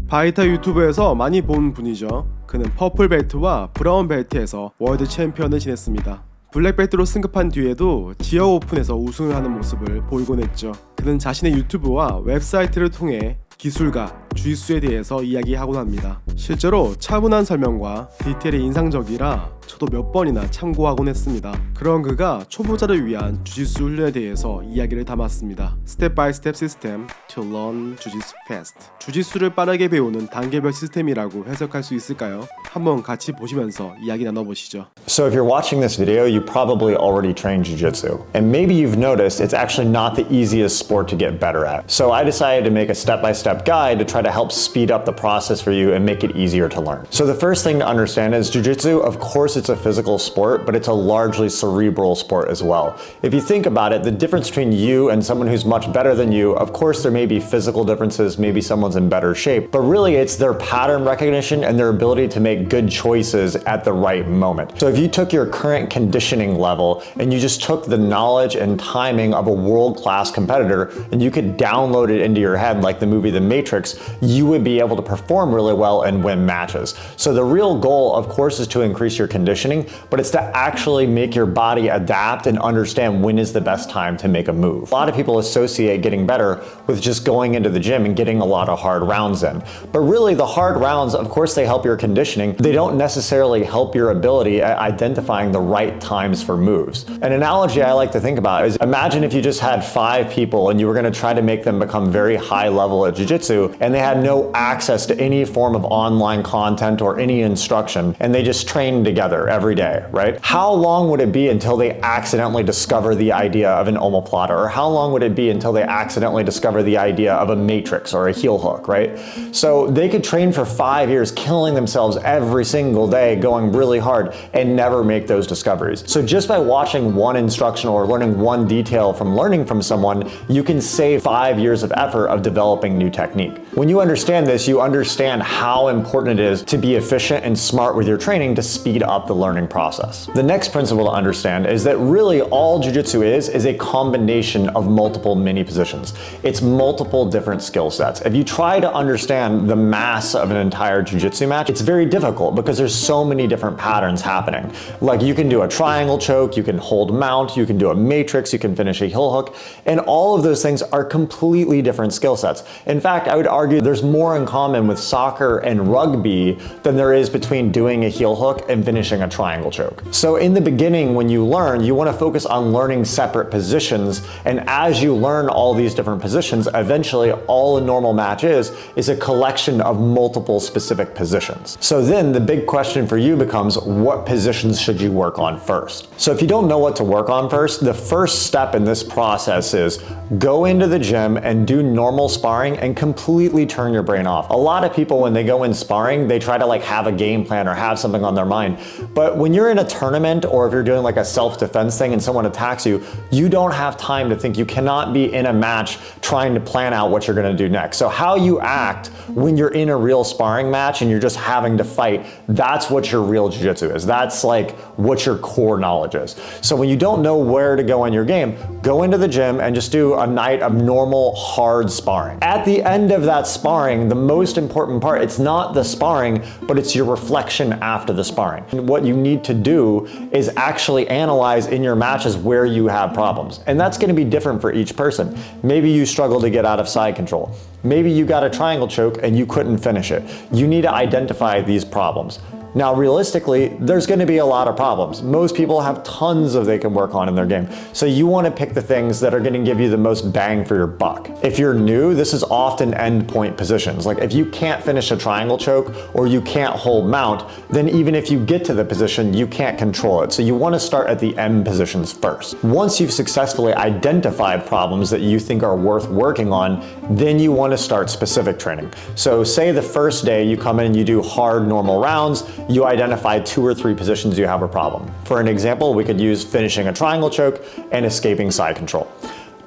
바이타 유튜브에서 많이 본 분이죠. 그는 퍼플 벨트와 브라운 벨트에서 월드 챔피언을 지냈습니다. 블랙 벨트로 승급한 뒤에도 지역 오픈에서 우승을 하는 모습을 보이곤 했죠. 그는 자신의 유튜브와 웹사이트를 통해 기술과 주짓수에 대해서 이야기하곤 합니다. 실제로 차분한 설명과 디테일이 인상적이라 저도 몇 번이나 참고하곤 했습니다. 그런 그가 초보자를 위한 주짓수 훈련에 대해서 이야기를 담았습니다. 스텝 바이 스텝 시스템 to learn 주짓수 fast. 주짓수를 빠르게 배우는 단계별 시스템이라고 해석할 수 있을까요? 한번 같이 보시면서 이야기 나눠보시죠. So if you're watching this video, you probably already trained jiu-jitsu. And maybe you've noticed it's actually not the easiest sport to get better at. So I decided to make a step-by-step guide to try to help speed up the process for you and make it easier to learn. So the first thing to understand is jiu-jitsu, of course it's a physical sport, but it's a largely cerebral sport as well. If you think about it, the difference between you and someone who's much better than you, of course there may be physical differences, maybe someone's in better shape, but really it's their pattern recognition and their ability to make good choices at the right moment. So if you took your current conditioning level and you just took the knowledge and timing of a world-class competitor and you could download it into your head like the movie The Matrix, you would be able to perform really well and win matches. So the real goal, of course, is to increase your conditioning, but it's to actually make your body adapt and understand when is the best time to make a move. A lot of people associate getting better with just going into the gym and getting a lot of hard rounds in. But really the hard rounds, of course, they help your conditioning. They don't necessarily help your ability at identifying the right times for moves. An analogy I like to think about is imagine if you just had 5 people and you were going to try to make them become very high level at jiu-jitsu and they had no access to any form of online content or any instruction and they just trained together every day, right? How long would it be until they accidentally discover the idea of an omoplata? Or how long would it be until they accidentally discover the idea of a matrix or a heel hook, right? So they could train for 5 years, killing themselves every single day, going really hard and never make those discoveries. So just by watching one instruction or learning one detail from learning from someone, you can save 5 years of effort of developing new technique. When you understand this, you understand how important it is to be efficient and smart with your training to speed up the learning process. The next principle to understand is that really all jiu-jitsu is a combination of multiple mini positions. It's multiple different skill sets. If you try to understand the mass of an entire jiu-jitsu match, it's very difficult because there's so many different patterns happening. Like you can do a triangle choke, you can hold mount, you can do a matrix, you can finish a heel hook, and all of those things are completely different skill sets. In fact, I would argue there's more in common with soccer and rugby than there is between doing a heel hook and finishing a triangle choke. So in the beginning, when you learn, you want to focus on learning separate positions, and as you learn all these different positions, eventually all a normal match is a collection of multiple specific positions. So then the big question for you becomes, what positions should you work on first? So if you don't know what to work on first, the first step in this process is go into the gym and do normal sparring and completely turn your brain off. A lot of people, when they go in sparring, they try to like have a game plan or have something on their mind. But when you're in a tournament or if you're doing like a self-defense thing and someone attacks you, you don't have time to think. You cannot be in a match trying to plan out what you're gonna do next. So how you act when you're in a real sparring match and you're just having to fight, that's what your real jiu-jitsu is. That's like what your core knowledge is. So when you don't know where to go in your game, go into the gym and just do a night of normal hard sparring. At the end of that sparring, the most important part, it's not the sparring, but it's your reflection after the sparring. And what you need to do is actually analyze in your matches where you have problems. And that's gonna be different for each person. Maybe you struggle to get out of side control. Maybe you got a triangle choke and you couldn't finish it. You need to identify these problems. Now, realistically, there's going to be a lot of problems. Most people have tons of they can work on in their game. So you want to pick the things that are going to give you the most bang for your buck. If you're new, this is often end point positions. Like if you can't finish a triangle choke or you can't hold mount, then even if you get to the position, you can't control it. So you want to start at the end positions first. Once you've successfully identified problems that you think are worth working on, then you want to start specific training. So say the first day you come in and you do hard normal rounds, you identify 2 or 3 positions you have a problem. For an example, we could use finishing a triangle choke and escaping side control.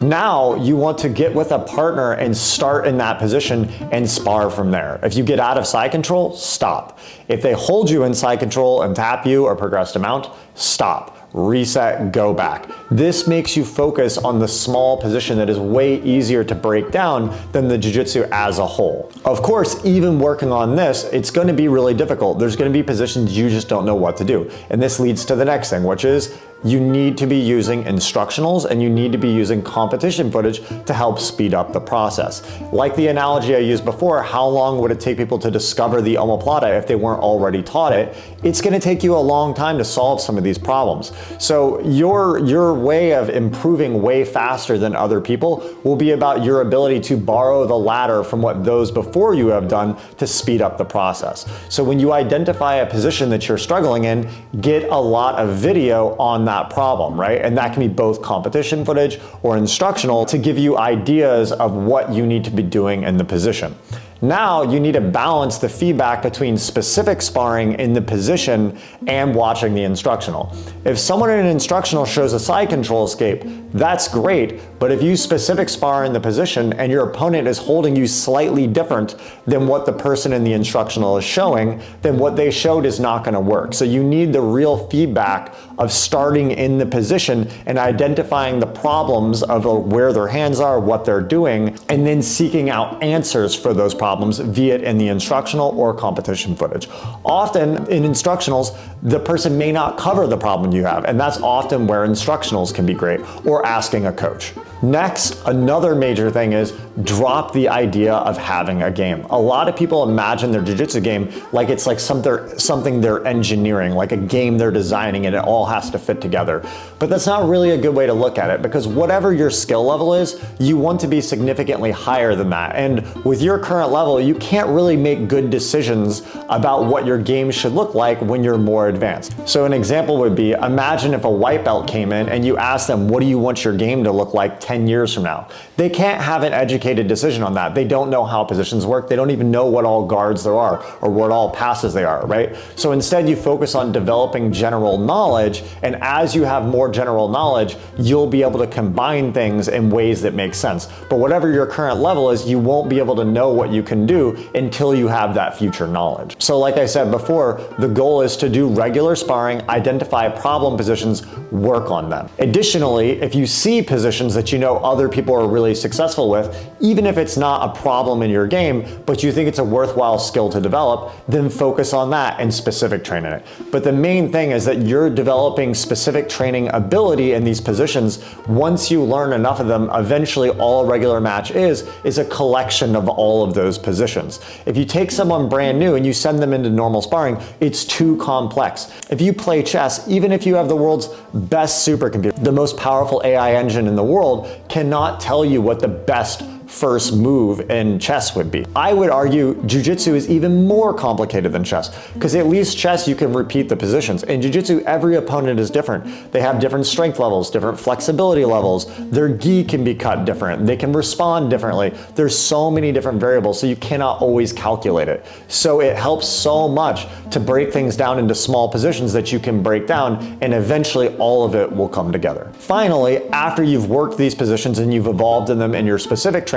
Now you want to get with a partner and start in that position and spar from there. If you get out of side control, stop. If they hold you in side control and tap you or progress to mount, stop. reset, go back. This makes you focus on the small position that is way easier to break down than the jiu-jitsu as a whole. Of course, even working on this, it's going to be really difficult. There's going to be positions you just don't know what to do. And this leads to the next thing, which is you need to be using instructionals and you need to be using competition footage to help speed up the process. Like the analogy I used before, how long would it take people to discover the omoplata if they weren't already taught it? It's going to take you a long time to solve some of these problems. So your way of improving way faster than other people will be about your ability to borrow the ladder from what those before you have done to speed up the process. So when you identify a position that you're struggling in, get a lot of video on that problem, right? And that can be both competition footage or instructional to give you ideas of what you need to be doing in the position. Now you need to balance the feedback between specific sparring in the position and watching the instructional. If someone in an instructional shows a side control escape, that's great, but if you specific spar in the position and your opponent is holding you slightly different than what the person in the instructional is showing, then what they showed is not going to work. So you need the real feedback of starting in the position and identifying the problems of where their hands are, what they're doing, and then seeking out answers for those problems, be it in the instructional or competition footage. Often in instructionals, the person may not cover the problem you have, and that's often where instructionals can be great, or asking a coach. Next, another major thing is drop the idea of having a game. A lot of people imagine their jiu-jitsu game like it's like something they're engineering, like a game they're designing and it all has to fit together. But that's not really a good way to look at it, because whatever your skill level is, you want to be significantly higher than that. And with your current level, you can't really make good decisions about what your game should look like when you're more advanced. So an example would be, imagine if a white belt came in and you asked them, what do you want your game to look like 10 years from now? They can't have an educated decision on that. They don't know how positions work. They don't even know what all guards there are or what all passes they are, right? So instead you focus on developing general knowledge, and as you have more general knowledge, you'll be able to combine things in ways that make sense. But whatever your current level is, you won't be able to know what you can do until you have that future knowledge. So like I said before, the goal is to do regular sparring, identify problem positions, work on them. Additionally, if you see positions that you know other people are really successful with, even if it's not a problem in your game, but you think it's a worthwhile skill to develop, then focus on that and specific training it. But the main thing is that you're developing specific training ability in these positions. Once you learn enough of them, eventually all a regular match is a collection of all of those positions. If you take someone brand new and you send them into normal sparring, it's too complex. If you play chess, even if you have the world's best supercomputer, the most powerful AI engine in the world cannot tell you what the best first move in chess would be. I would argue jiu-jitsu is even more complicated than chess, because at least chess you can repeat the positions. In jiu-jitsu, every opponent is different. They have different strength levels, different flexibility levels. Their gi can be cut different. They can respond differently. There's so many different variables, so you cannot always calculate it. So it helps so much to break things down into small positions that you can break down, and eventually all of it will come together. Finally, after you've worked these positions and you've evolved in them in your specific training,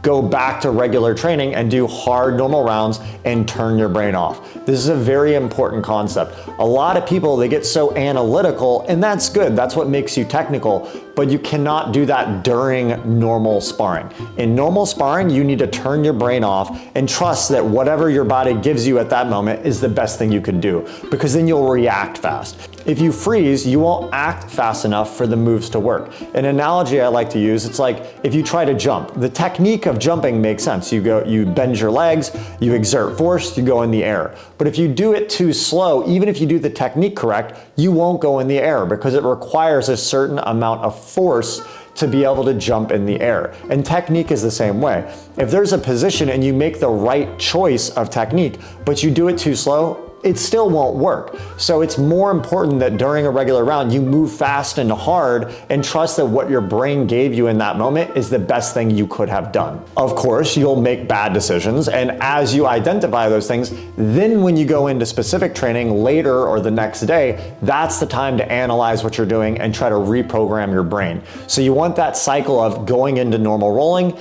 go back to regular training and do hard normal rounds and turn your brain off. This is a very important concept. A lot of people, they get so analytical, and that's good. That's what makes you technical, but you cannot do that during normal sparring. In normal sparring, you need to turn your brain off and trust that whatever your body gives you at that moment is the best thing you can do, because then you'll react fast. If you freeze, you won't act fast enough for the moves to work. An analogy I like to use, it's like if you try to jump. The technique of jumping makes sense. You bend your legs, you exert force, you go in the air. But if you do it too slow, even if you do the technique correct, you won't go in the air, because it requires a certain amount of force to be able to jump in the air. And technique is the same way. If there's a position and you make the right choice of technique, but you do it too slow, it still won't work. So it's more important that during a regular round, you move fast and hard and trust that what your brain gave you in that moment is the best thing you could have done. Of course, you'll make bad decisions, and as you identify those things, then when you go into specific training later or the next day, that's the time to analyze what you're doing and try to reprogram your brain. So you want that cycle of going into normal rolling,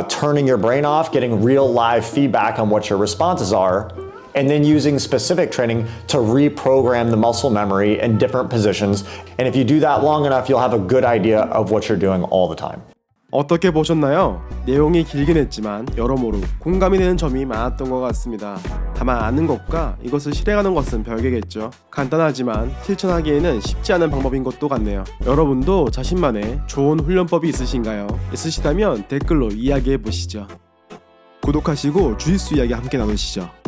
turning your brain off, getting real live feedback on what your responses are, and then using specific training to reprogram the muscle memory in different positions. And if you do that long enough, you'll have a good idea of what you're doing all the time. 어떻게 보셨나요? 내용이 길긴 했지만 여러모로 공감이 되는 점이 많았던 것 같습니다. 다만 아는 것과 이것을 실행하는 것은 별개겠죠. 간단하지만 실천하기에는 쉽지 않은 방법인 것도 같네요. 여러분도 자신만의 좋은 훈련법이 있으신가요? 있으시다면 댓글로 이야기해 보시죠. 구독하시고 주짓수 이야기 함께 나누시죠.